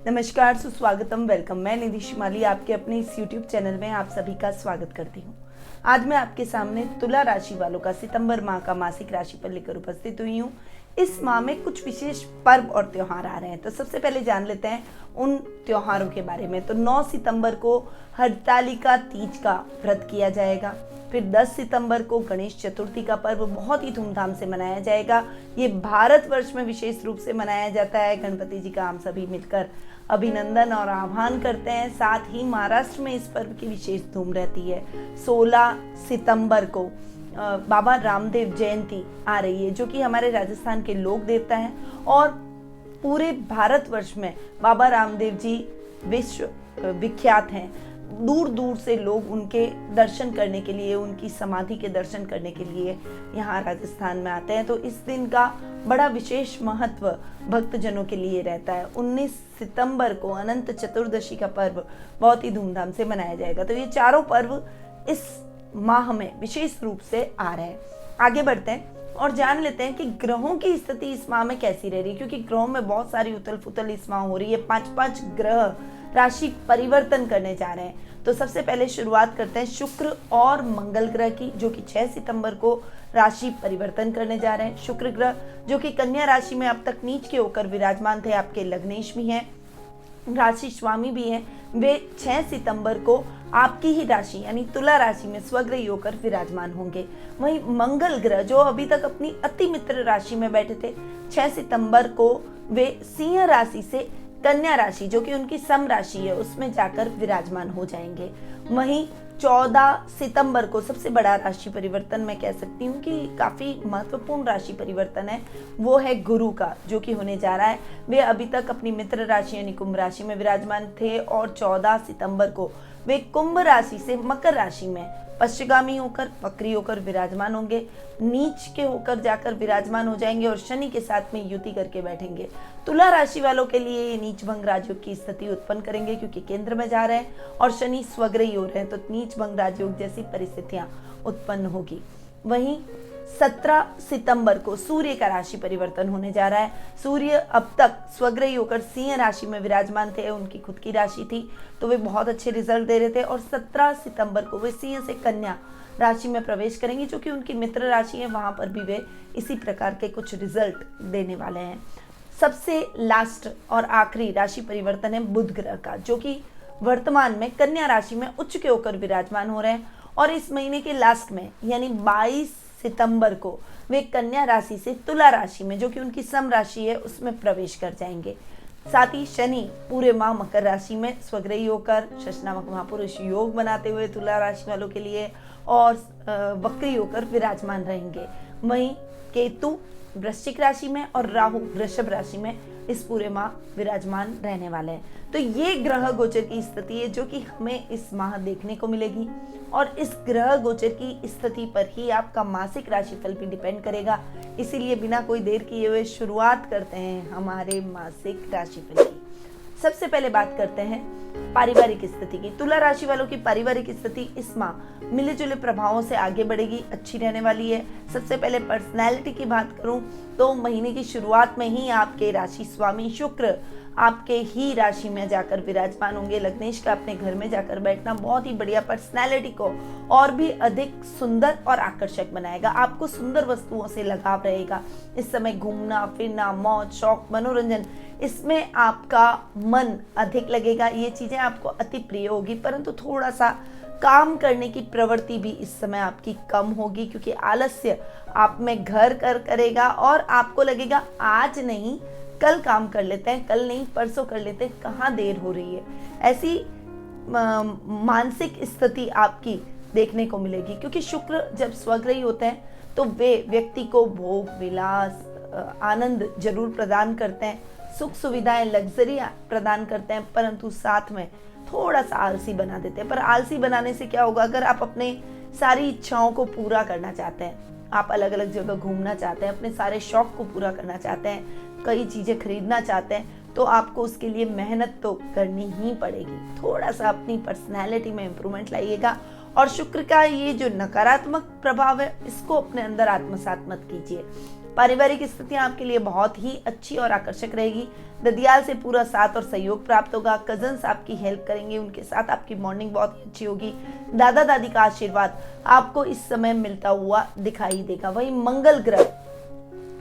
नमस्कार, सुस्वागतम, वेलकम। मैं निधि शिमाली आपके अपने इस YouTube चैनल में आप सभी का स्वागत करती हूँ। आज मैं आपके सामने तुला राशि वालों का सितंबर माह का मासिक राशिफल लेकर उपस्थित हुई हूँ। इस माह में कुछ विशेष पर्व और त्योहार आ रहे हैं, तो सबसे पहले जान लेते हैं उन त्योहारों के बारे में। तो 9 सितंबर को हरतालिका तीज का व्रत किया जाएगा। फिर 10 सितंबर को गणेश चतुर्थी का पर्व बहुत ही धूमधाम से मनाया जाएगा। ये भारतवर्ष में विशेष रूप से मनाया जाता है। गणपति जी का हम सभी मिलकर अभिनंदन और आह्वान करते हैं। साथ ही महाराष्ट्र में इस पर्व की विशेष धूम रहती है। 16 सितंबर को बाबा रामदेव जयंती आ रही है, जो कि हमारे राजस्थान के लोक देवता हैं और पूरे भारतवर्ष में बाबा रामदेव जी विश्व विख्यात हैं। दूर दूर से लोग उनके दर्शन करने के लिए, उनकी समाधि के दर्शन करने के लिए यहाँ राजस्थान में आते हैं। तो इस दिन का बड़ा विशेष महत्व भक्तजनों के लिए रहता है। 19 सितंबर को अनंत चतुर्दशी का पर्व बहुत ही धूमधाम से मनाया जाएगा। तो ये चारों पर्व इस माह में विशेष रूप से आ रहे हैं। आगे बढ़ते हैं और जान लेते हैं कि ग्रहों की स्थिति इस माह में कैसी रह रही है, क्योंकि ग्रहों में बहुत सारी उथल पुथल इस माह हो रही है। 5 ग्रह राशि परिवर्तन करने जा रहे हैं। तो सबसे पहले शुरुआत करते हैं शुक्र और मंगल ग्रह की, जो कि 6 सितंबर को राशि परिवर्तन करने जा रहे हैं। शुक्र ग्रह जो कि कन्या राशि में अब तक नीच के होकर विराजमान थे, आपके लग्नेश भी हैं, राशि स्वामी भी हैं, वे 6 सितंबर को आपकी ही राशि यानी तुला राशि में स्वग्रही होकर विराजमान होंगे। वहीं मंगल ग्रह जो अभी तक अपनी अति मित्र राशि में बैठे थे, 6 सितंबर को वे सिंह राशि से कन्या राशि जो कि उनकी सम राशि है उसमें जाकर विराजमान हो जाएंगे। वहीं 14 सितंबर को सबसे बड़ा राशि परिवर्तन मैं कह सकती हूँ कि काफ़ी महत्वपूर्ण राशि परिवर्तन है, वो है गुरु का, जो कि होने जा रहा है। वे अभी तक अपनी मित्र राशि यानी कुंभ राशि में विराजमान थे और 14 सितंबर को वे कुंभ राशि से मकर राशि में पश्चिगामी होकर वक्री होकर विराजमान होंगे। नीच के होकर जाकर विराजमान हो जाएंगे और शनि के साथ में युति करके बैठेंगे। तुला राशि वालों के लिए ये नीच भंग राजयोग की स्थिति उत्पन्न करेंगे, क्योंकि केंद्र में जा रहे हैं और शनि स्वग्रही हो रहे हैं, तो नीच भंग राजयोग जैसी परिस्थितियां उत्पन्न होगी। वहीं 17 सितंबर को सूर्य का राशि परिवर्तन होने जा रहा है। सूर्य अब तक स्वग्रही होकर सिंह राशि में विराजमान थे, उनकी खुद की राशि थी, तो वे बहुत अच्छे रिजल्ट दे रहे थे। और 17 सितंबर को वे सिंह से कन्या राशि में प्रवेश करेंगे, जो कि उनकी मित्र राशि है, वहां पर भी वे इसी प्रकार के कुछ रिजल्ट देने वाले हैं। सबसे लास्ट और आखिरी राशि परिवर्तन है बुध ग्रह का, जो कि वर्तमान में कन्या राशि में उच्च के होकर विराजमान हो रहे हैं और इस महीने के लास्ट में यानी 22 सितंबर को वे कन्या राशि से तुला राशि में, जो कि उनकी सम राशि है, उसमें प्रवेश कर जाएंगे। साथ ही शनि पूरे माह मकर राशि में स्वग्रही होकर शशनामक महापुरुष योग बनाते हुए तुला राशि वालों के लिए और वक्री होकर विराजमान रहेंगे। वहीं केतु वृश्चिक राशि में और राहु वृषभ राशि में इस पूरे माह विराजमान रहने वाले हैं। तो ये ग्रह गोचर की स्थिति है जो कि हमें इस माह देखने को मिलेगी और इस ग्रह गोचर की स्थिति पर ही आपका मासिक राशिफल भी डिपेंड करेगा। इसीलिए बिना कोई देर किए हुए शुरुआत करते हैं हमारे मासिक राशिफल की। सबसे पहले बात करते हैं पारिवारिक स्थिति की। तुला राशि वालों की पारिवारिक स्थिति इस माह मिले जुले प्रभावों से आगे बढ़ेगी, अच्छी रहने वाली है। सबसे पहले पर्सनैलिटी की बात करूं तो महीने की शुरुआत में ही आपके राशि स्वामी शुक्र आपके ही राशि में जाकर विराजमान होंगे। लग्नेश का अपने घर में जाकर बैठना बहुत ही बढ़िया पर्सनैलिटी को और भी अधिक सुंदर और आकर्षक बनाएगा। आपको सुंदर वस्तुओं से लगाव रहेगा। इस समय घूमना फिरना, मौज शौक, मनोरंजन, इसमें आपका मन अधिक लगेगा। ये चीजें आपको अति प्रिय होगी, परंतु थोड़ा सा काम करने की प्रवृत्ति भी इस समय आपकी कम होगी, क्योंकि आलस्य आप में घर कर करेगा और आपको लगेगा आज नहीं कल काम कर लेते हैं, कल नहीं परसों कर लेते हैं, कहाँ देर हो रही है। ऐसी मानसिक स्थिति आपकी देखने को मिलेगी, क्योंकि शुक्र जब स्वग्रही होते हैं तो वे व्यक्ति को भोग विलास आनंद जरूर प्रदान करते हैं, सुख सुविधाएं लग्जरी प्रदान करते हैं, परंतु साथ में थोड़ा सा आलसी बना देते हैं। पर आलसी बनाने से क्या होगा, अगर आप अपने सारी इच्छाओं को पूरा करना चाहते हैं, आप अलग अलग जगह घूमना चाहते हैं, अपने सारे शौक को पूरा करना चाहते हैं, कई चीजें खरीदना चाहते हैं, तो आपको उसके लिए मेहनत तो करनी ही पड़ेगी। थोड़ा सा अपनी पर्सनैलिटी में इम्प्रूवमेंट लाइएगा और शुक्र का ये जो नकारात्मक प्रभाव है इसको अपने अंदर आत्मसात मत कीजिए। पारिवारिक स्थितियां आपके लिए बहुत ही अच्छी और आकर्षक रहेगी। ददियाल से पूरा साथ और सहयोग प्राप्त होगा। कजन्स आपकी हेल्प करेंगे, उनके साथ आपकी बॉन्डिंग बहुत अच्छी होगी। दादा दादी का आशीर्वाद आपको इस समय मिलता हुआ दिखाई देगा। वही मंगल ग्रह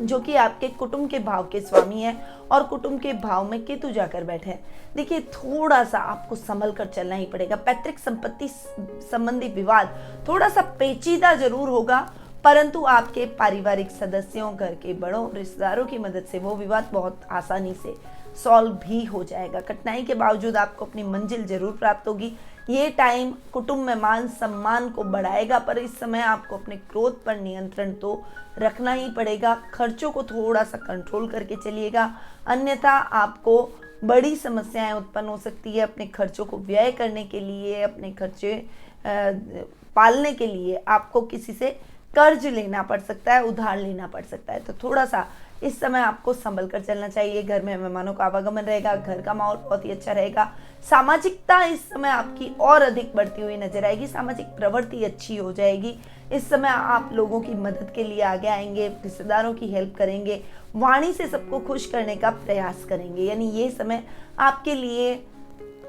जो कि आपके कुटुंब के भाव के स्वामी है और कुटुंब के भाव में केतु जाकर बैठे हैं। देखिए, थोड़ा सा आपको संभल कर चलना ही पड़ेगा। पैतृक संपत्ति संबंधी विवाद थोड़ा सा पेचीदा जरूर होगा, परंतु आपके पारिवारिक सदस्यों, घर के बड़ों, रिश्तेदारों की मदद से वो विवाद बहुत आसानी से सॉल्व भी हो जाएगा। कठिनाई के बावजूद आपको अपनी मंजिल जरूर प्राप्त होगी। ये टाइम कुटुंब में मान सम्मान को बढ़ाएगा, पर इस समय आपको अपने क्रोध पर नियंत्रण तो रखना ही पड़ेगा। खर्चों को थोड़ा सा कंट्रोल करके चलिएगा, अन्यथा आपको बड़ी समस्याएं उत्पन्न हो सकती है। अपने खर्चों को व्यय करने के लिए, अपने खर्चे पालने के लिए आपको किसी से कर्ज लेना पड़ सकता है, उधार लेना पड़ सकता है। तो थोड़ा सा इस समय आपको संभल कर चलना चाहिए। घर में मेहमानों का आवागमन रहेगा, घर का माहौल बहुत ही अच्छा रहेगा। सामाजिकता इस समय आपकी और अधिक बढ़ती हुई नजर आएगी। सामाजिक प्रवृत्ति अच्छी हो जाएगी। इस समय आप लोगों की मदद के लिए आगे आएंगे, रिश्तेदारों की हेल्प करेंगे, वाणी से सबको खुश करने का प्रयास करेंगे। यानी ये समय आपके लिए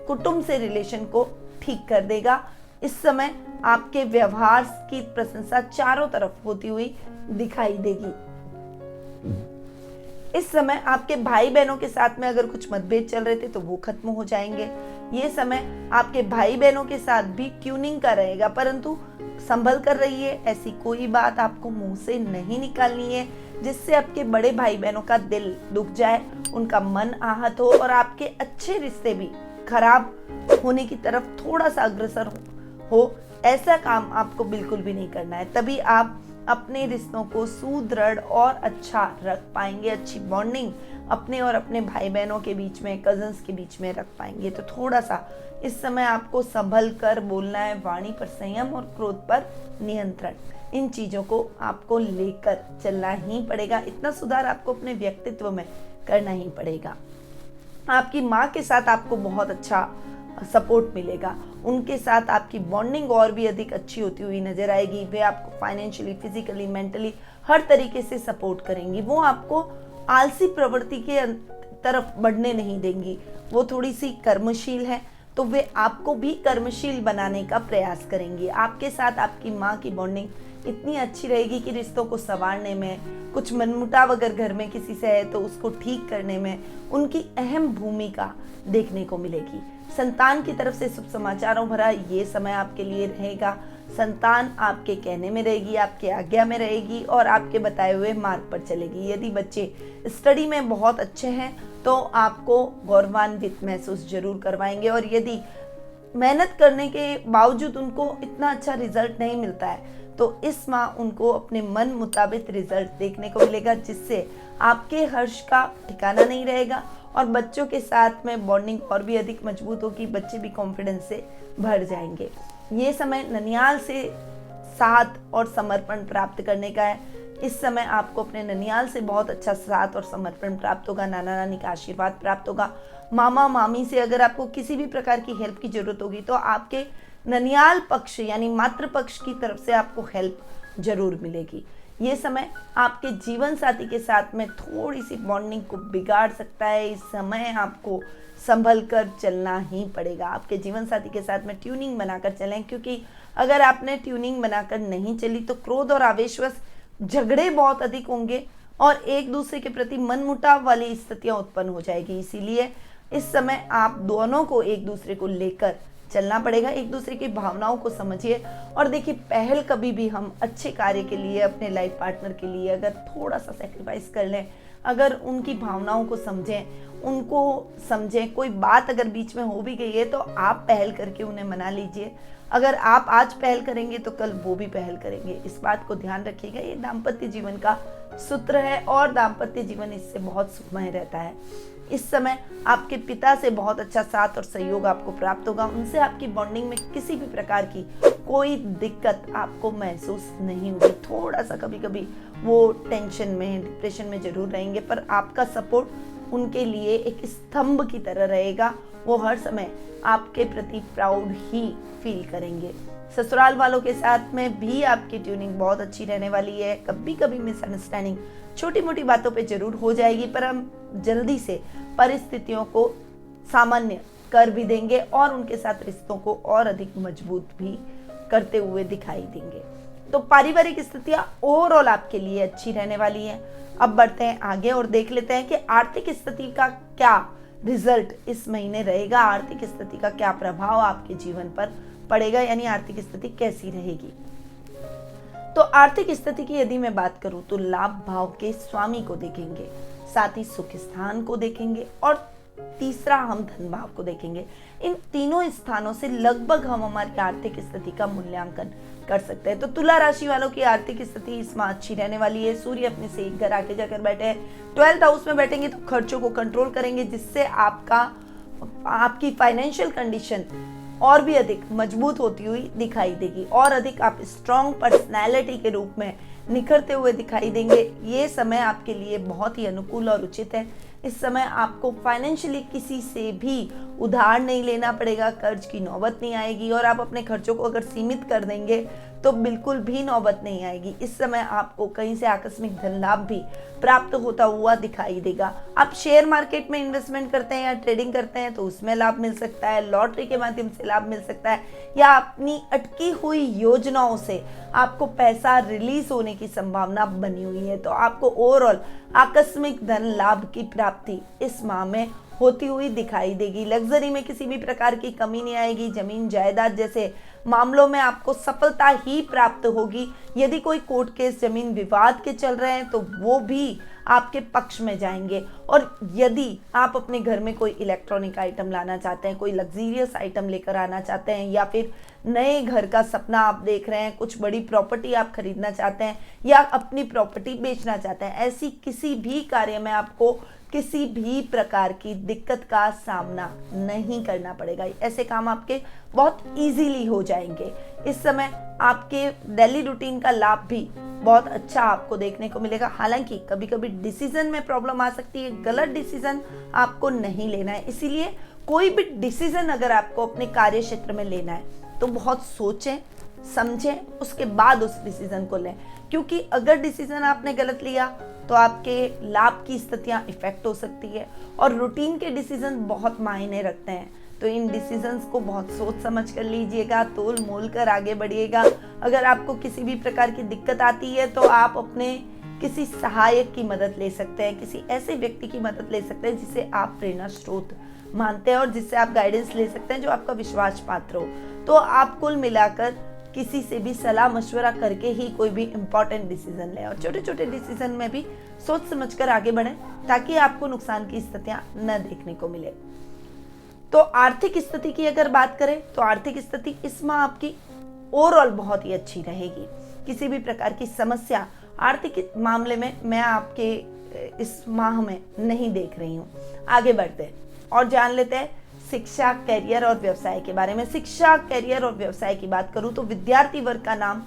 कुटुंब से रिलेशन को ठीक कर देगा। इस समय आपके व्यवहार की प्रशंसा चारों तरफ होती हुई दिखाई देगी। इस समय आपके भाई बहनों के साथ में अगर कुछ मतभेद चल रहे थे तो वो खत्म हो जाएंगे। ये समय आपके भाई बहनों के साथ भी ट्यूनिंग का रहेगा, परंतु संभल कर रहिए। ऐसी कोई बात आपको मुंह से नहीं निकालनी है जिससे आपके बड़े भाई बहनों का दिल दुख जाए, उनका मन आहत हो और आपके अच्छे रिश्ते भी खराब होने की तरफ थोड़ा सा अग्रसर हो। ऐसा काम आपको बिल्कुल भी नहीं करना है, तभी आप अपने रिश्तों को सुदृढ़ और अच्छा रख पाएंगे। अच्छी बॉन्डिंग अपने और अपने भाई बहनों के बीच में, कजन्स के बीच में रख पाएंगे। तो थोड़ा सा इस समय आपको संभल कर बोलना है। वाणी पर संयम और क्रोध पर नियंत्रण, इन चीजों को आपको लेकर चलना ही पड़ेगा। इतना सुधार आपको अपने व्यक्तित्व में करना ही पड़ेगा। आपकी माँ के साथ आपको बहुत अच्छा सपोर्ट मिलेगा। उनके साथ आपकी बॉन्डिंग और भी अधिक अच्छी होती हुई नजर आएगी। वे आपको फाइनेंशियली, फिजिकली, मेंटली हर तरीके से सपोर्ट करेंगी। वो आपको आलसी प्रवृत्ति के तरफ बढ़ने नहीं देंगी। वो थोड़ी सी कर्मशील है, तो वे आपको भी कर्मशील बनाने का प्रयास करेंगी। आपके साथ आपकी माँ की बॉन्डिंग इतनी अच्छी रहेगी कि रिश्तों को संवारने में, कुछ मनमुटाव अगर घर में किसी से है तो उसको ठीक करने में उनकी अहम भूमिका देखने को मिलेगी। संतान की तरफ से शुभ समाचारों भरा ये समय आपके लिए रहेगा। संतान आपके कहने में रहेगी, आपके आज्ञा में रहेगी और आपके बताए हुए मार्ग पर चलेगी। यदि बच्चे स्टडी में बहुत अच्छे हैं तो आपको गौरवान्वित महसूस जरूर करवाएंगे, और यदि मेहनत करने के बावजूद उनको इतना अच्छा रिजल्ट नहीं मिलता है तो इस माह उनको अपने मन मुताबिक रिजल्ट देखने को मिलेगा, जिससे आपके हर्ष का ठिकाना नहीं रहेगा और बच्चों के साथ में बॉन्डिंग और भी अधिक मजबूत होगी। बच्चे भी कॉन्फिडेंस से भर जाएंगे। ये समय ननियाल से साथ और समर्पण प्राप्त करने का है। इस समय आपको अपने ननियाल से बहुत अच्छा साथ और समर्पण प्राप्त होगा। नाना नानी का आशीर्वाद प्राप्त होगा। मामा मामी से अगर आपको किसी भी प्रकार की हेल्प की जरूरत होगी तो आपके ननियाल पक्ष यानी मातृ पक्ष की तरफ से आपको हेल्प जरूर मिलेगी। ये समय आपके जीवन साथी के साथ में थोड़ी सी बॉन्डिंग को बिगाड़ सकता है। इस समय आपको संभल कर चलना ही पड़ेगा। आपके जीवन साथी के साथ में ट्यूनिंग बनाकर चलें, क्योंकि अगर आपने ट्यूनिंग बनाकर नहीं चली तो क्रोध और आवेशवश झगड़े बहुत अधिक होंगे और एक दूसरे के प्रति मनमुटाव वाली स्थितियां उत्पन्न हो जाएगी। इसीलिए इस समय आप दोनों को एक दूसरे को लेकर चलना पड़ेगा। एक दूसरे की भावनाओं को समझिए और देखिए, पहल कभी भी हम अच्छे कार्य के लिए, अपने लाइफ पार्टनर के लिए अगर थोड़ा सा सेक्रीफाइस कर लें, अगर उनकी भावनाओं को समझें, कोई बात अगर बीच में हो भी गई है तो आप पहल करके उन्हें मना लीजिए। अगर आप आज पहल करेंगे तो कल वो भी पहल करेंगे। इस बात को ध्यान रखिएगा। ये दाम्पत्य जीवन का सूत्र है और दाम्पत्य जीवन इससे बहुत सुखमय रहता है। इस समय आपके पिता से बहुत अच्छा साथ और सहयोग आपको प्राप्त होगा। उनसे आपकी बॉन्डिंग में किसी भी प्रकार की कोई दिक्कत आपको महसूस नहीं होगी। थोड़ा सा कभी कभी वो टेंशन में, डिप्रेशन में जरूर रहेंगे, पर आपका सपोर्ट उनके लिए एक स्तंभ की तरह रहेगा। वो हर समय आपके प्रति प्राउड ही फील करेंगे। ससुराल वालों के साथ में भी आपकी ट्यूनिंग बहुत अच्छी रहने वाली है। कभी कभी मिसअंडरस्टैंडिंग छोटी मोटी बातों पे जरूर हो जाएगी, पर हम जल्दी से परिस्थितियों को सामान्य कर भी देंगे और उनके साथ रिश्तों को और अधिक मजबूत भी करते हुए दिखाई देंगे। तो पारिवारिक स्थितियां ओवरऑल आपके लिए अच्छी रहने वाली है। अब बढ़ते हैं आगे और देख लेते हैं कि आर्थिक स्थिति का क्या रिजल्ट इस महीने रहेगा, आर्थिक स्थिति का क्या प्रभाव आपके जीवन पर पड़ेगा, यानी आर्थिक स्थिति कैसी रहेगी। तो आर्थिक स्थिति की यदि मैं बात करूं तो लाभ भाव के स्वामी को देखेंगे, साथ ही सुख स्थान को देखेंगे और तीसरा हम धन भाव को देखेंगे। इन तीनों स्थानों से लगभग हम हमारी आर्थिक स्थिति का मूल्यांकन कर सकते हैं। तो तुला राशि वालों की आर्थिक स्थिति इस माह अच्छी रहने वाली है। सूर्य अपने से एक घर आके जाकर बैठे हैं, 12th हाउस में बैठेंगे तो खर्चों को कंट्रोल करेंगे, जिससे आपकी फाइनेंशियल कंडीशन और भी अधिक मजबूत होती हुई दिखाई देगी और अधिक आप स्ट्रॉन्ग पर्सनैलिटी के रूप में निखरते हुए दिखाई देंगे। ये समय आपके लिए बहुत ही अनुकूल और उचित है। इस समय आपको फाइनेंशियली किसी से भी उधार नहीं लेना पड़ेगा, कर्ज की नौबत नहीं आएगी और आप अपने खर्चों को अगर सीमित कर देंगे तो बिल्कुल भी नौबत नहीं आएगी। इस समय आपको कहीं से आकस्मिक धन लाभ भी प्राप्त होता हुआ दिखाई देगा। आप शेयर मार्केट में इन्वेस्टमेंट करते हैं या ट्रेडिंग करते हैं तो उसमें लाभ मिल सकता है, लॉटरी के माध्यम से लाभ मिल सकता है, या अपनी अटकी हुई योजनाओं से आपको पैसा रिलीज होने की संभावना बनी हुई है। तो आपको ओवरऑल आकस्मिक धन लाभ की प्राप्ति इस माह में होती हुई दिखाई देगी। लग्जरी में किसी भी प्रकार की कमी नहीं आएगी। जमीन जायदाद जैसे मामलों में आपको सफलता ही प्राप्त होगी। यदि कोई कोर्ट केस, जमीन विवाद के चल रहे हैं तो वो भी आपके पक्ष में जाएंगे। और यदि आप अपने घर में कोई इलेक्ट्रॉनिक आइटम लाना चाहते हैं, कोई लग्जीरियस आइटम लेकर आना चाहते हैं, या फिर नए घर का सपना आप देख रहे हैं, कुछ बड़ी प्रॉपर्टी आप खरीदना चाहते हैं या अपनी प्रॉपर्टी बेचना चाहते हैं, ऐसी किसी भी कार्य में आपको किसी भी प्रकार की दिक्कत का सामना नहीं करना पड़ेगा। ऐसे काम आपके बहुत इजीली हो जाएंगे। इस समय आपके डेली रूटीन का लाभ भी बहुत अच्छा आपको देखने को मिलेगा। हालांकि कभी कभी डिसीजन में प्रॉब्लम आ सकती है, गलत डिसीजन आपको नहीं लेना है। इसीलिए कोई भी डिसीजन अगर आपको अपने कार्य क्षेत्र में लेना है तो बहुत सोचें समझें, उसके बाद उस डिसीजन को लें, क्योंकि अगर डिसीजन आपने गलत लिया तो आपके लाभ की स्थितियां इफेक्ट हो सकती है और रूटीन के डिसीजन बहुत मायने रखते हैं। तो इन डिसीजंस को बहुत सोच समझ कर लीजिएगा, तोल मोल कर आगे बढ़िएगा। अगर आपको किसी भी प्रकार की दिक्कत आती है तो आप अपने किसी सहायक की मदद ले सकते हैं, किसी ऐसे व्यक्ति की मदद ले सकते हैं जिसे आप प्रेरणा स्रोत मानते हैं और जिससे आप गाइडेंस ले सकते हैं, जो आपका विश्वास पात्र हो। तो आप कुल मिलाकर किसी से भी सलाह मशवरा करके ही कोई भी इम्पोर्टेंट डिसीजन लें और छोटे छोटे डिसीजन में भी सोच समझकर आगे बढ़ें, ताकि आपको नुकसान की स्थितियां न देखने को मिले। तो आर्थिक स्थिति की अगर बात करें तो आर्थिक स्थिति इस माह आपकी ओवरऑल बहुत ही अच्छी रहेगी। किसी भी प्रकार की समस्या आर्थिक मामले में मैं आपके इस माह में नहीं देख रही हूँ। आगे बढ़ते हैं और जान लेते हैं शिक्षा, करियर और व्यवसाय के बारे में। शिक्षा, करियर और व्यवसाय की बात करूं तो विद्यार्थी वर्ग का नाम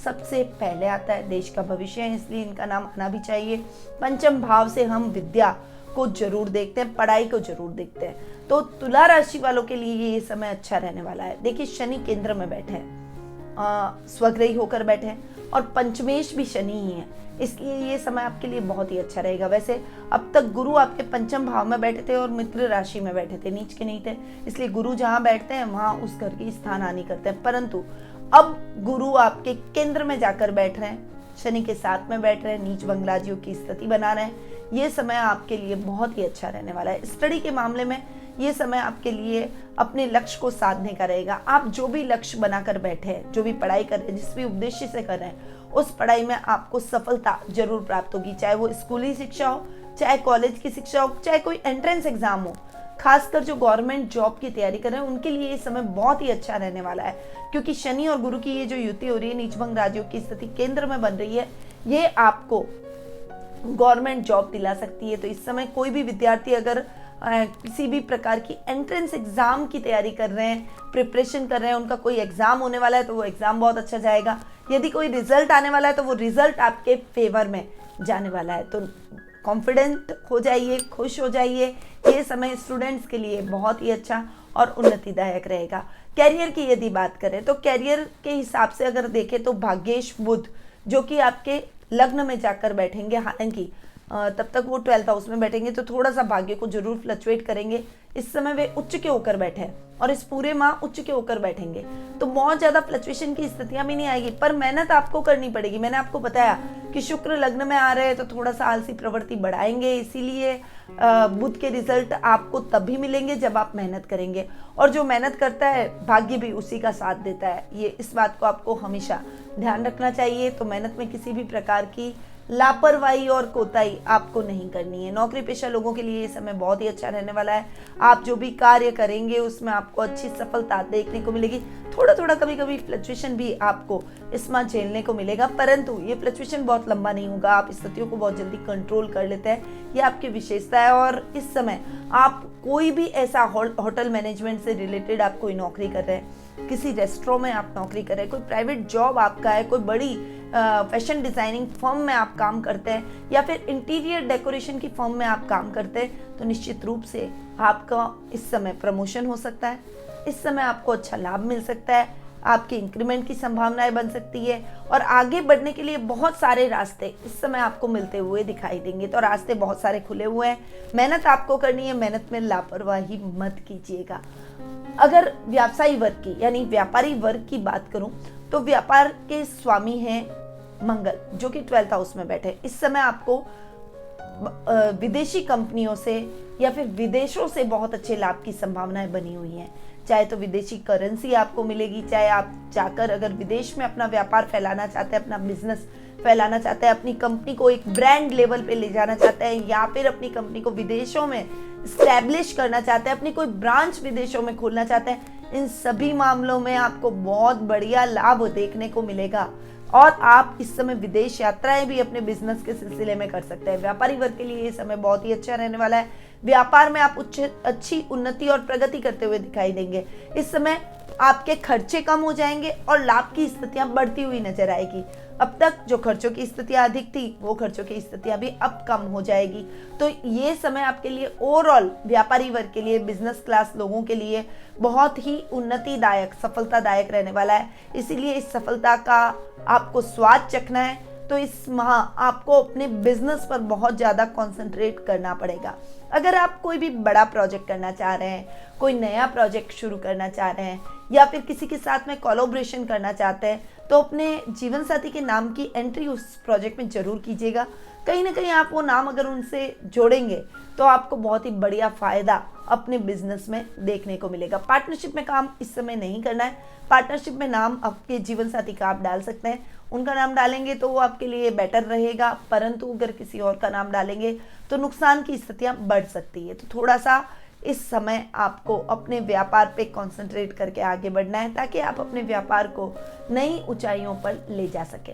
सबसे पहले आता है। देश का भविष्य है, इसलिए इनका नाम आना भी चाहिए। पंचम भाव से हम विद्या को जरूर देखते हैं, पढ़ाई को जरूर देखते हैं। तो तुला राशि वालों के लिए ये समय अच्छा रहने वाला है। देखिए, शनि केंद्र में बैठे हैं, स्वग्रही होकर बैठे हैं और पंचमेश भी शनि ही है, इसलिए ये समय आपके लिए बहुत ही अच्छा रहेगा। वैसे अब तक गुरु आपके पंचम भाव में बैठे थे और मित्र राशि में बैठे थे, नीच के नहीं थे, इसलिए गुरु जहां बैठते हैं वहां उस घर की स्थान हानि करते हैं। परंतु अब गुरु आपके केंद्र में जाकर बैठ रहे हैं, शनि के साथ में बैठ रहे हैं, नीच बंगलाजियों की स्थिति बना रहे हैं। ये समय आपके लिए बहुत ही अच्छा रहने वाला है। स्टडी के मामले में ये समय आपके लिए अपने लक्ष्य को साधने का रहेगा। आप जो भी लक्ष्य बनाकर बैठे हैं, जो भी पढ़ाई कर रहे हैं, जिस भी उद्देश्य से कर रहे हैं, उस पढ़ाई में आपको सफलता जरूर प्राप्त होगी। चाहे वो स्कूली शिक्षा हो, चाहे कॉलेज की शिक्षा हो, चाहे कोई एंट्रेंस एग्जाम हो। खासकर जो गवर्नमेंट जॉब की तैयारी कर रहे हैं उनके लिए ये समय बहुत ही अच्छा रहने वाला है, क्योंकि शनि और गुरु की ये जो युति हो रही है, नीचभंग राजियों की स्थिति केंद्र में बन रही है, ये आपको गवर्नमेंट जॉब दिला सकती है। तो इस समय कोई भी विद्यार्थी अगर किसी भी प्रकार की एंट्रेंस एग्जाम की तैयारी कर रहे हैं, प्रिपरेशन कर रहे हैं, उनका कोई एग्जाम होने वाला है तो वो एग्जाम बहुत अच्छा जाएगा। यदि कोई रिजल्ट आने वाला है तो वो रिजल्ट आपके फेवर में जाने वाला है। तो कॉन्फिडेंट हो जाइए, खुश हो जाइए। ये समय स्टूडेंट्स के लिए बहुत ही अच्छा और उन्नतिदायक रहेगा। कैरियर की यदि बात करें तो कैरियर के हिसाब से अगर देखें तो भाग्येश बुध जो कि आपके लग्न में जाकर बैठेंगे, हालांकि तब तक वो 12th हाउस में बैठेंगे तो थोड़ा सा भाग्य को जरूर फ्लक्चुएट करेंगे। इस समय वे उच्च के होकर बैठे हैं और इस पूरे माह उच्च के होकर बैठेंगे, तो बहुत ज्यादा फ्लक्चुएशन की स्थितियां भी नहीं आएगी, पर मेहनत आपको करनी पड़ेगी। मैंने आपको बताया कि शुक्र लग्न में आ रहे हैं तो थोड़ा सा आलसी प्रवृत्ति बढ़ाएंगे, इसीलिए बुध के रिजल्ट आपको तभी मिलेंगे जब आप मेहनत करेंगे, और जो मेहनत करता है भाग्य भी उसी का साथ देता है। ये इस बात को आपको हमेशा ध्यान रखना चाहिए। तो मेहनत में किसी भी प्रकार की लापरवाही और कोताही आपको नहीं करनी है। नौकरी पेशा लोगों के लिए ये समय बहुत ही अच्छा रहने वाला है। आप जो भी कार्य करेंगे उसमें आपको अच्छी सफलता देखने को मिलेगी। थोड़ा थोड़ा कभी कभी फ्लक्चुएशन भी आपको इसमें झेलने को मिलेगा, परंतु ये फ्लक्चुएशन बहुत लंबा नहीं होगा। आप स्थितियों को बहुत जल्दी कंट्रोल कर लेते हैं, ये आपकी विशेषता है। और इस समय आप कोई भी ऐसा होटल मैनेजमेंट से रिलेटेड आप कोई नौकरी कर रहे हैं, किसी रेस्टोरेंट में आप नौकरी कर रहे हैं, कोई प्राइवेट जॉब आपका है, कोई बड़ी फैशन डिजाइनिंग फर्म में आप काम करते हैं, या फिर इंटीरियर डेकोरेशन की फर्म में आप काम करते हैं, तो निश्चित रूप से आपका इस समय प्रमोशन हो सकता है। इस समय आपको अच्छा लाभ मिल सकता है, आपकी इंक्रीमेंट की संभावनाएं बन सकती है, और आगे बढ़ने के लिए बहुत सारे रास्ते इस समय आपको मिलते हुए दिखाई देंगे। तो रास्ते बहुत सारे खुले हुए हैं, मेहनत आपको करनी है, मेहनत में लापरवाही मत कीजिएगा। अगर व्यवसायी वर्ग की यानी व्यापारी वर्ग की बात करूं तो व्यापार के स्वामी हैं मंगल जो कि 12th हाउस में बैठे। इस समय आपको विदेशी कंपनियों से या फिर विदेशों से बहुत अच्छे लाभ की संभावनाएं बनी हुई हैं। चाहे तो विदेशी करेंसी आपको मिलेगी, चाहे आप जाकर अगर विदेश में अपना व्यापार फैलाना चाहते हैं, अपना बिजनेस फैलाना चाहते हैं, अपनी कंपनी को एक ब्रांड लेवल पे ले जाना चाहते हैं, या फिर अपनी कंपनी को विदेशों में स्टैब्लिश करना चाहते हैं, अपनी कोई ब्रांच विदेशों में खोलना चाहते हैं, इन सभी मामलों में आपको बहुत बढ़िया लाभ देखने को मिलेगा। और आप इस समय विदेश यात्राएं भी अपने बिजनेस के सिलसिले में कर सकते हैं। व्यापारी वर्ग के लिए ये समय बहुत ही अच्छा रहने वाला है। व्यापार में आप अच्छी उन्नति और प्रगति करते हुए दिखाई देंगे। इस समय आपके खर्चे कम हो जाएंगे और लाभ की स्थितियां बढ़ती हुई नजर आएगी। अब तक जो खर्चों की स्थितियां अधिक थी वो खर्चों की स्थितियां भी अब कम हो जाएगी। तो ये समय आपके लिए ओवरऑल व्यापारी वर्ग के लिए, बिजनेस क्लास लोगों के लिए बहुत ही उन्नतिदायक, सफलतादायक रहने वाला है। इसीलिए इस सफलता का आपको स्वाद चखना है तो इस माह आपको अपने बिजनेस पर बहुत ज़्यादा कंसंट्रेट करना पड़ेगा। अगर आप कोई भी बड़ा प्रोजेक्ट करना चाह रहे हैं, कोई नया प्रोजेक्ट शुरू करना चाह रहे हैं, या फिर किसी के साथ में कोलैबोरेशन करना चाहते हैं, तो अपने जीवन साथी के नाम की एंट्री उस प्रोजेक्ट में जरूर कीजिएगा। कहीं ना कहीं आप वो नाम अगर उनसे जोड़ेंगे तो आपको बहुत ही बढ़िया फायदा अपने बिजनेस में देखने को मिलेगा। पार्टनरशिप में काम इस समय नहीं करना है। पार्टनरशिप में नाम आपके जीवन साथी का आप डाल सकते हैं, उनका नाम डालेंगे तो वो आपके लिए बेटर रहेगा, परंतु अगर किसी और का नाम डालेंगे तो नुकसान की स्थितियां बढ़ सकती है। तो थोड़ा सा इस समय आपको अपने व्यापार पे कंसंट्रेट करके आगे बढ़ना है ताकि आप अपने व्यापार को नई ऊंचाइयों पर ले जा सके।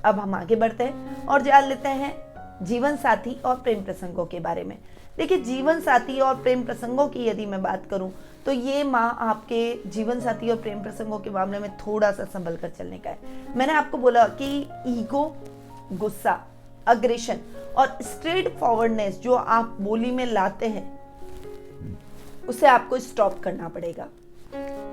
अब हम आगे बढ़ते हैं और जान लेते हैं जीवन साथी और प्रेम प्रसंगों के बारे में। देखिए, जीवन साथी और प्रेम प्रसंगों की यदि मैं बात करूं तो ये माह आपके जीवन साथी और प्रेम प्रसंगों के मामले में थोड़ा सा संभल कर चलने का है। मैंने आपको बोला कि ईगो, गुस्सा, अग्रेशन और स्ट्रेट फॉरवर्डनेस जो आप बोली में लाते हैं उसे आपको स्टॉप करना पड़ेगा,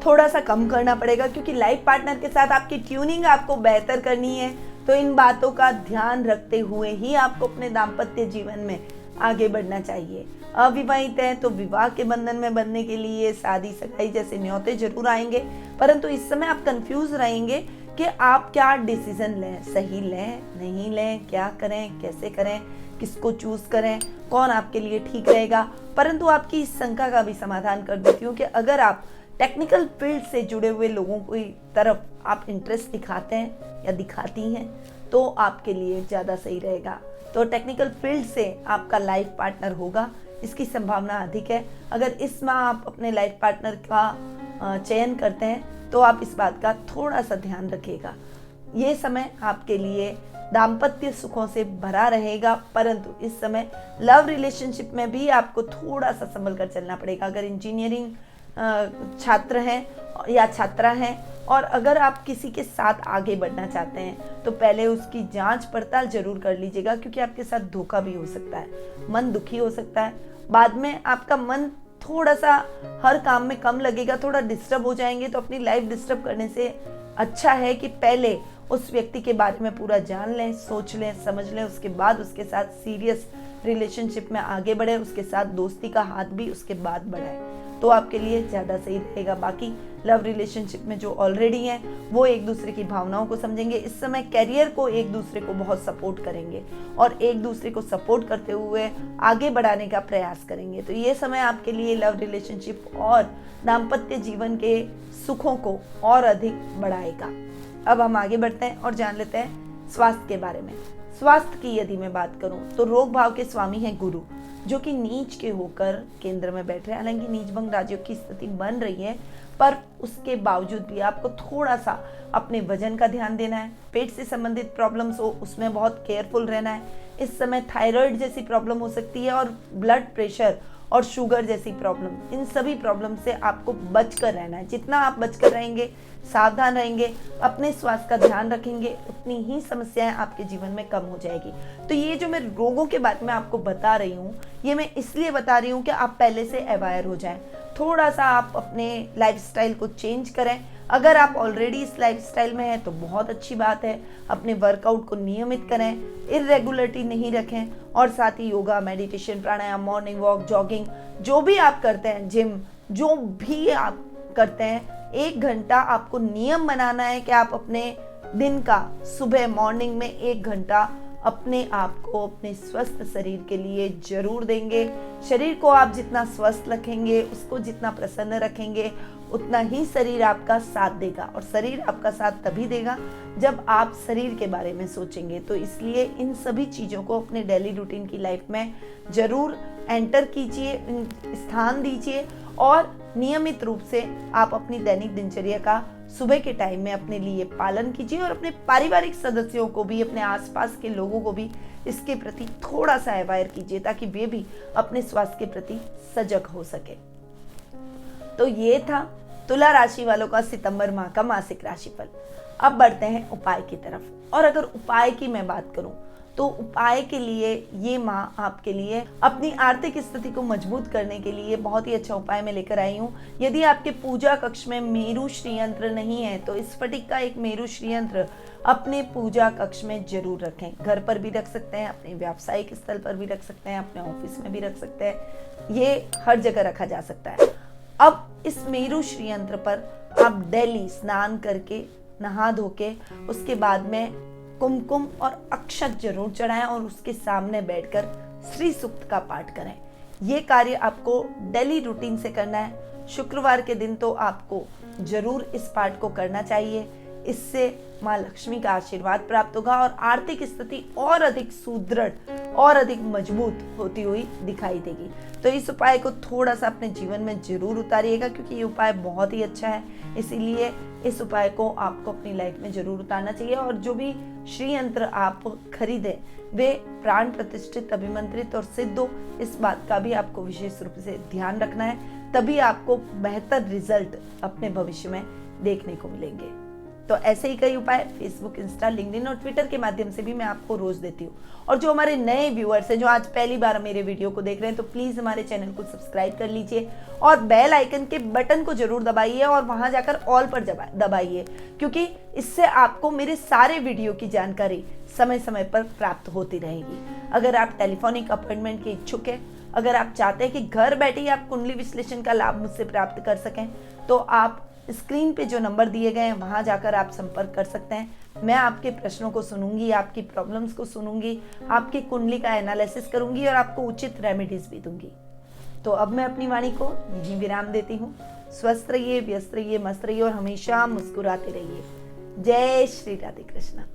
थोड़ा सा कम करना पड़ेगा, क्योंकि लाइफ पार्टनर के साथ आपकी ट्यूनिंग आपको बेहतर करनी है। तो इन बातों का ध्यान रखते हुए ही आपको अपने दाम्पत्य जीवन में आगे बढ़ना चाहिए। अविवाहित हैं तो विवाह के बंधन में बनने के लिए शादी सगाई जैसे न्योते जरूर आएंगे, परंतु इस समय आप कंफ्यूज रहेंगे कि आप क्या डिसीजन लें, सही लें, नहीं लें, क्या करें, कैसे करें, किसको चूज करें, कौन आपके लिए ठीक रहेगा। परंतु आपकी इस शंका का भी समाधान कर देती हूँ कि अगर आप टेक्निकल फील्ड से जुड़े हुए लोगों की तरफ आप इंटरेस्ट दिखाते हैं या दिखाती हैं तो आपके लिए ज़्यादा सही रहेगा। तो टेक्निकल फील्ड से आपका लाइफ पार्टनर होगा, इसकी संभावना अधिक है। अगर इस माह आप अपने लाइफ पार्टनर का चयन करते हैं तो आप इस बात का थोड़ा सा ध्यान रखिएगा। ये समय आपके लिए दाम्पत्य सुखों से भरा रहेगा, परंतु इस समय लव रिलेशनशिप में भी आपको थोड़ा सा संभल कर चलना पड़ेगा। अगर इंजीनियरिंग छात्र हैं या छात्रा हैं और अगर आप किसी के साथ आगे बढ़ना चाहते हैं तो पहले उसकी जांच पड़ताल जरूर कर लीजिएगा, क्योंकि आपके साथ धोखा भी हो सकता है, मन दुखी हो सकता है, बाद में आपका मन थोड़ा सा हर काम में कम लगेगा, थोड़ा डिस्टर्ब हो जाएंगे। तो अपनी लाइफ डिस्टर्ब करने से अच्छा है कि पहले उस व्यक्ति के बारे में पूरा जान लें, सोच लें, समझ लें, उसके बाद उसके साथ सीरियस रिलेशनशिप में आगे बढ़े, उसके साथ दोस्ती का हाथ भी उसके बाद बढ़ाए, तो आपके लिए ज़्यादा सही रहेगा। बाकी लव रिलेशनशिप में जो ऑलरेडी हैं वो एक दूसरे की भावनाओं को समझेंगे, इस समय करियर को एक दूसरे को बहुत सपोर्ट करेंगे और एक दूसरे को सपोर्ट करते हुए आगे बढ़ाने का प्रयास करेंगे। तो ये समय आपके लिए लव रिलेशनशिप और दाम्पत्य जीवन के सुखों को और अधिक बढ़ाएगा। अब हम आगे बढ़ते हैं और जान लेते हैं स्वास्थ्य के बारे में। स्वास्थ्य की यदि मैं बात करूं तो रोग भाव के स्वामी हैं गुरु, जो कि नीच के होकर केंद्र में बैठ रहे हैं। हालांकि नीच भंग राजयोग की स्थिति बन रही है, पर उसके बावजूद भी आपको थोड़ा सा अपने वजन का ध्यान देना है। पेट से संबंधित प्रॉब्लम्स हो उसमें बहुत केयरफुल रहना है। इस समय थायराइड जैसी प्रॉब्लम हो सकती है और ब्लड प्रेशर और शुगर जैसी प्रॉब्लम, इन सभी प्रॉब्लम से आपको बचकर रहना है। जितना आप बचकर रहेंगे, सावधान रहेंगे, अपने स्वास्थ्य का ध्यान रखेंगे, उतनी ही समस्याएं आपके जीवन में कम हो जाएगी। तो ये जो मैं रोगों के बारे में आपको बता रही हूँ, ये मैं इसलिए बता रही हूँ कि आप पहले से अवेयर हो जाएं। थोड़ा सा आप अपने लाइफस्टाइल को चेंज करें। अगर आप ऑलरेडी इस लाइफस्टाइल में हैं तो बहुत अच्छी बात है। अपने वर्कआउट को नियमित करें, इरेगुलरिटी नहीं रखें और साथ ही योगा, मेडिटेशन, प्राणायाम, मॉर्निंग वॉक, जॉगिंग, जो भी आप करते हैं, जिम, जो भी आप करते हैं, 1 घंटा आपको नियम बनाना है कि आप अपने दिन का सुबह मॉर्निंग में 1 घंटा अपने आप को अपने स्वस्थ शरीर के लिए जरूर देंगे। शरीर को आप जितना स्वस्थ रखेंगे, उसको जितना प्रसन्न रखेंगे, उतना ही शरीर आपका साथ देगा। और शरीर आपका साथ तभी देगा जब आप शरीर के बारे में सोचेंगे। तो इसलिए इन सभी चीज़ों को अपने डेली रूटीन की लाइफ में जरूर एंटर कीजिए, स्थान दीजिए और नियमित रूप से आप अपनी दैनिक दिनचर्या का सुबह के टाइम में अपने लिए पालन कीजिए और अपने पारिवारिक सदस्यों को भी, अपने आसपास के लोगों को भी इसके प्रति थोड़ा सा अवेयर कीजिए, ताकि वे भी अपने स्वास्थ्य के प्रति सजग हो सके। तो ये था तुला राशि वालों का सितंबर माह का मासिक राशिफल। अब बढ़ते हैं उपाय की तरफ। और अगर उपाय की मैं बात करूं तो उपाय के लिए ये माह आपके लिए अपनी आर्थिक स्थिति को मजबूत करने के लिए बहुत ही अच्छा उपाय मैं लेकर आई हूँ। यदि आपके पूजा कक्ष में मेरु श्री यंत्र नहीं है तो स्फटिक का एक मेरु श्री यंत्र अपने पूजा कक्ष में जरूर रखें। घर पर भी रख सकते हैं, अपने व्यावसायिक स्थल पर भी रख सकते हैं, अपने ऑफिस में भी रख सकते हैं, ये हर जगह रखा जा सकता है। अब इस मेरु श्री यंत्र पर आप डेली स्नान करके, नहा धो के, उसके बाद में कुमकुम और अक्षत जरूर चढ़ाएं और उसके सामने बैठकर श्री सूक्त का पाठ करें। ये कार्य आपको डेली रूटीन से करना है। शुक्रवार के दिन तो आपको जरूर इस पाठ को करना चाहिए। इससे माँ लक्ष्मी का आशीर्वाद प्राप्त होगा और आर्थिक स्थिति और अधिक सुदृढ़ और अधिक मजबूत होती हुई दिखाई देगी। तो इस उपाय को थोड़ा सा अपने जीवन में जरूर उतारिएगा, क्योंकि ये उपाय बहुत ही अच्छा है। इसीलिए इस उपाय को आपको अपनी लाइफ में जरूर उतारना चाहिए। और जो भी श्री यंत्र आप खरीदें वे प्राण प्रतिष्ठित, अभिमंत्रित और सिद्ध हो, इस बात का भी आपको विशेष रूप से ध्यान रखना है। तभी आपको बेहतर रिजल्ट अपने भविष्य में देखने को मिलेंगे। तो ऐसे ही कई उपाय फेसबुक, इंस्टा, लिंक्डइन और ट्विटर के माध्यम से भी मैं आपको रोज देती हूँ। और जो हमारे नए व्यूअर्स हैं, जो आज पहली बार मेरे वीडियो को देख रहे हैं, तो प्लीज हमारे चैनल को सब्सक्राइब कर लीजिए और बेल आइकन के बटन को जरूर दबाइए और वहां जाकर ऑल पर दबाइए, क्योंकि इससे आपको मेरे सारे वीडियो की जानकारी समय समय पर प्राप्त होती रहेगी। अगर आप टेलीफोनिक अपॉइंटमेंट के इच्छुक हैं, अगर आप चाहते हैं कि घर बैठे ही आप कुंडली विश्लेषण का लाभ मुझसे प्राप्त कर सकें, तो आप स्क्रीन पे जो नंबर दिए गए हैं वहां जाकर आप संपर्क कर सकते हैं। मैं आपके प्रश्नों को सुनूंगी, आपकी प्रॉब्लम्स को सुनूंगी, आपकी कुंडली का एनालिसिस करूंगी और आपको उचित रेमेडीज भी दूंगी। तो अब मैं अपनी वाणी को यहीं विराम देती हूँ। स्वस्थ रहिए, व्यस्त रहिए, मस्त रहिए और हमेशा मुस्कुराते रहिए। जय श्री राधे कृष्णा।